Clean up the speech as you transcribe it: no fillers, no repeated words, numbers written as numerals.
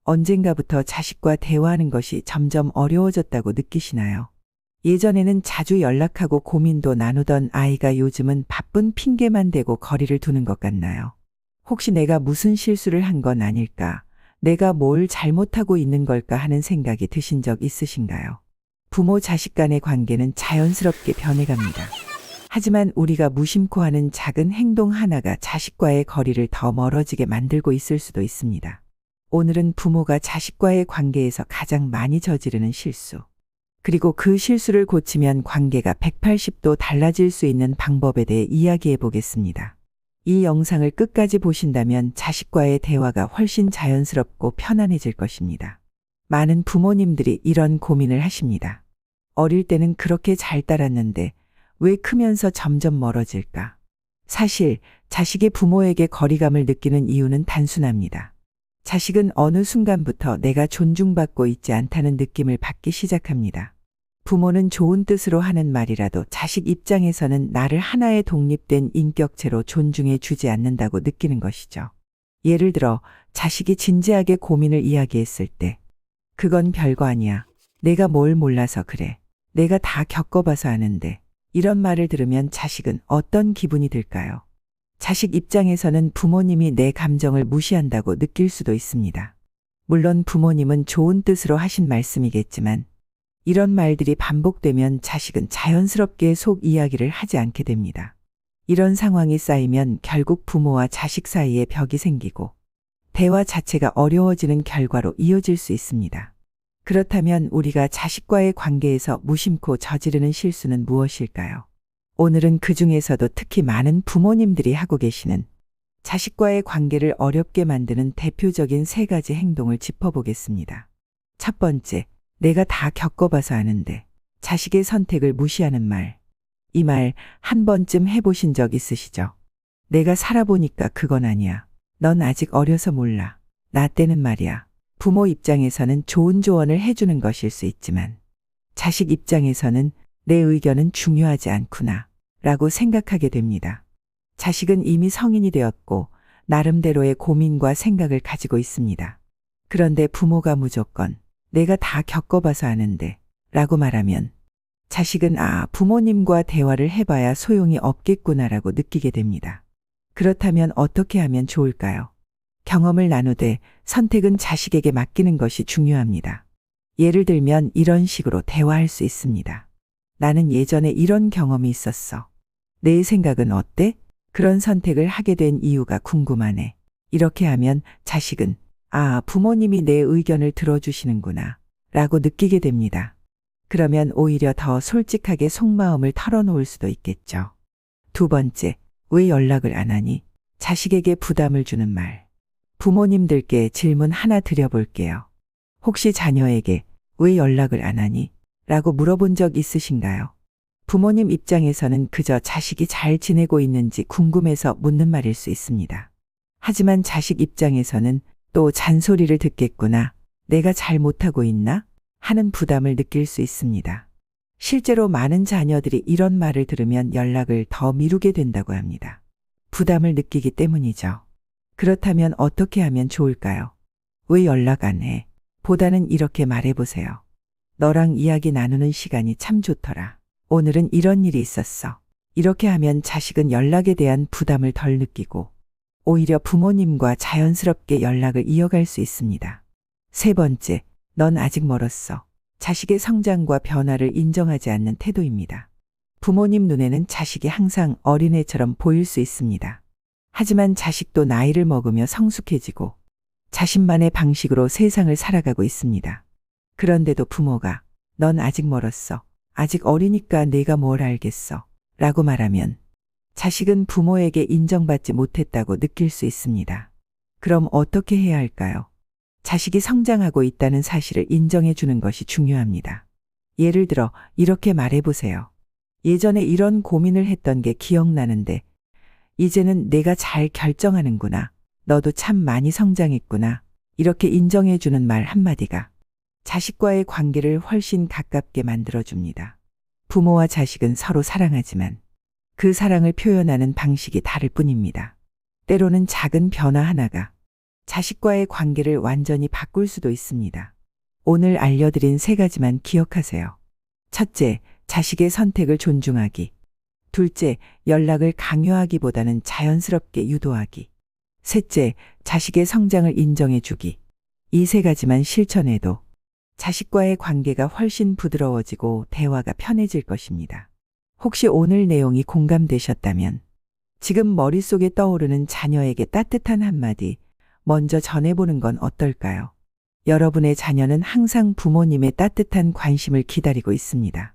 언젠가부터 자식과 대화하는 것이 점점 어려워졌다고 느끼시나요? 예전에는 자주 연락하고 고민도 나누던 아이가 요즘은 바쁜 핑계만 대고 거리를 두는 것 같나요? 혹시 내가 무슨 실수를 한 건 아닐까? 내가 뭘 잘못하고 있는 걸까 하는 생각이 드신 적 있으신가요? 부모 자식 간의 관계는 자연스럽게 변해갑니다. 하지만 우리가 무심코 하는 작은 행동 하나가 자식과의 거리를 더 멀어지게 만들고 있을 수도 있습니다. 오늘은 부모가 자식과의 관계에서 가장 많이 저지르는 실수, 그리고 그 실수를 고치면 관계가 180도 달라질 수 있는 방법에 대해 이야기해 보겠습니다. 이 영상을 끝까지 보신다면 자식과의 대화가 훨씬 자연스럽고 편안해질 것입니다. 많은 부모님들이 이런 고민을 하십니다. 어릴 때는 그렇게 잘 따랐는데 왜 크면서 점점 멀어질까? 사실 자식이 부모에게 거리감을 느끼는 이유는 단순합니다. 자식은 어느 순간부터 내가 존중받고 있지 않다는 느낌을 받기 시작합니다. 부모는 좋은 뜻으로 하는 말이라도 자식 입장에서는 나를 하나의 독립된 인격체로 존중해 주지 않는다고 느끼는 것이죠. 예를 들어 자식이 진지하게 고민을 이야기했을 때, 그건 별거 아니야. 내가 뭘 몰라서 그래. 내가 다 겪어봐서 아는데. 이런 말을 들으면 자식은 어떤 기분이 들까요? 자식 입장에서는 부모님이 내 감정을 무시한다고 느낄 수도 있습니다. 물론 부모님은 좋은 뜻으로 하신 말씀이겠지만 이런 말들이 반복되면 자식은 자연스럽게 속 이야기를 하지 않게 됩니다. 이런 상황이 쌓이면 결국 부모와 자식 사이에 벽이 생기고 대화 자체가 어려워지는 결과로 이어질 수 있습니다. 그렇다면 우리가 자식과의 관계에서 무심코 저지르는 실수는 무엇일까요? 오늘은 그 중에서도 특히 많은 부모님들이 하고 계시는 자식과의 관계를 어렵게 만드는 대표적인 3가지 행동을 짚어보겠습니다. 첫 번째, 내가 다 겪어봐서 아는데 자식의 선택을 무시하는 말. 이 말 한 번쯤 해보신 적 있으시죠? 내가 살아보니까 그건 아니야. 넌 아직 어려서 몰라. 나 때는 말이야. 부모 입장에서는 좋은 조언을 해주는 것일 수 있지만 자식 입장에서는 내 의견은 중요하지 않구나 라고 생각하게 됩니다. 자식은 이미 성인이 되었고 나름대로의 고민과 생각을 가지고 있습니다. 그런데 부모가 무조건 내가 다 겪어봐서 아는데 라고 말하면 자식은 부모님과 대화를 해봐야 소용이 없겠구나라고 느끼게 됩니다. 그렇다면 어떻게 하면 좋을까요? 경험을 나누되 선택은 자식에게 맡기는 것이 중요합니다. 예를 들면 이런 식으로 대화할 수 있습니다. 나는 예전에 이런 경험이 있었어. 내 생각은 어때? 그런 선택을 하게 된 이유가 궁금하네. 이렇게 하면 자식은 부모님이 내 의견을 들어주시는구나 라고 느끼게 됩니다. 그러면 오히려 더 솔직하게 속마음을 털어놓을 수도 있겠죠. 두 번째, 왜 연락을 안 하니? 자식에게 부담을 주는 말. 부모님들께 질문 하나 드려볼게요. 혹시 자녀에게 왜 연락을 안 하니? 라고 물어본 적 있으신가요? 부모님 입장에서는 그저 자식이 잘 지내고 있는지 궁금해서 묻는 말일 수 있습니다. 하지만 자식 입장에서는 또 잔소리를 듣겠구나, 내가 잘 못하고 있나? 하는 부담을 느낄 수 있습니다. 실제로 많은 자녀들이 이런 말을 들으면 연락을 더 미루게 된다고 합니다. 부담을 느끼기 때문이죠. 그렇다면 어떻게 하면 좋을까요? 왜 연락 안 해? 보다는 이렇게 말해보세요. 너랑 이야기 나누는 시간이 참 좋더라. 오늘은 이런 일이 있었어. 이렇게 하면 자식은 연락에 대한 부담을 덜 느끼고 오히려 부모님과 자연스럽게 연락을 이어갈 수 있습니다. 세 번째, 넌 아직 멀었어. 자식의 성장과 변화를 인정하지 않는 태도입니다. 부모님 눈에는 자식이 항상 어린애처럼 보일 수 있습니다. 하지만 자식도 나이를 먹으며 성숙해지고 자신만의 방식으로 세상을 살아가고 있습니다. 그런데도 부모가 넌 아직 멀었어. 아직 어리니까 내가 뭘 알겠어. 라고 말하면 자식은 부모에게 인정받지 못했다고 느낄 수 있습니다. 그럼 어떻게 해야 할까요? 자식이 성장하고 있다는 사실을 인정해 주는 것이 중요합니다. 예를 들어 이렇게 말해보세요. 예전에 이런 고민을 했던 게 기억나는데 이제는 내가 잘 결정하는구나. 너도 참 많이 성장했구나. 이렇게 인정해 주는 말 한마디가 자식과의 관계를 훨씬 가깝게 만들어줍니다. 부모와 자식은 서로 사랑하지만 그 사랑을 표현하는 방식이 다를 뿐입니다. 때로는 작은 변화 하나가 자식과의 관계를 완전히 바꿀 수도 있습니다. 오늘 알려드린 3가지만 기억하세요. 첫째, 자식의 선택을 존중하기. 둘째, 연락을 강요하기보다는 자연스럽게 유도하기. 셋째, 자식의 성장을 인정해주기. 이 3가지만 실천해도 자식과의 관계가 훨씬 부드러워지고 대화가 편해질 것입니다. 혹시 오늘 내용이 공감되셨다면 지금 머릿속에 떠오르는 자녀에게 따뜻한 한마디 먼저 전해보는 건 어떨까요? 여러분의 자녀는 항상 부모님의 따뜻한 관심을 기다리고 있습니다.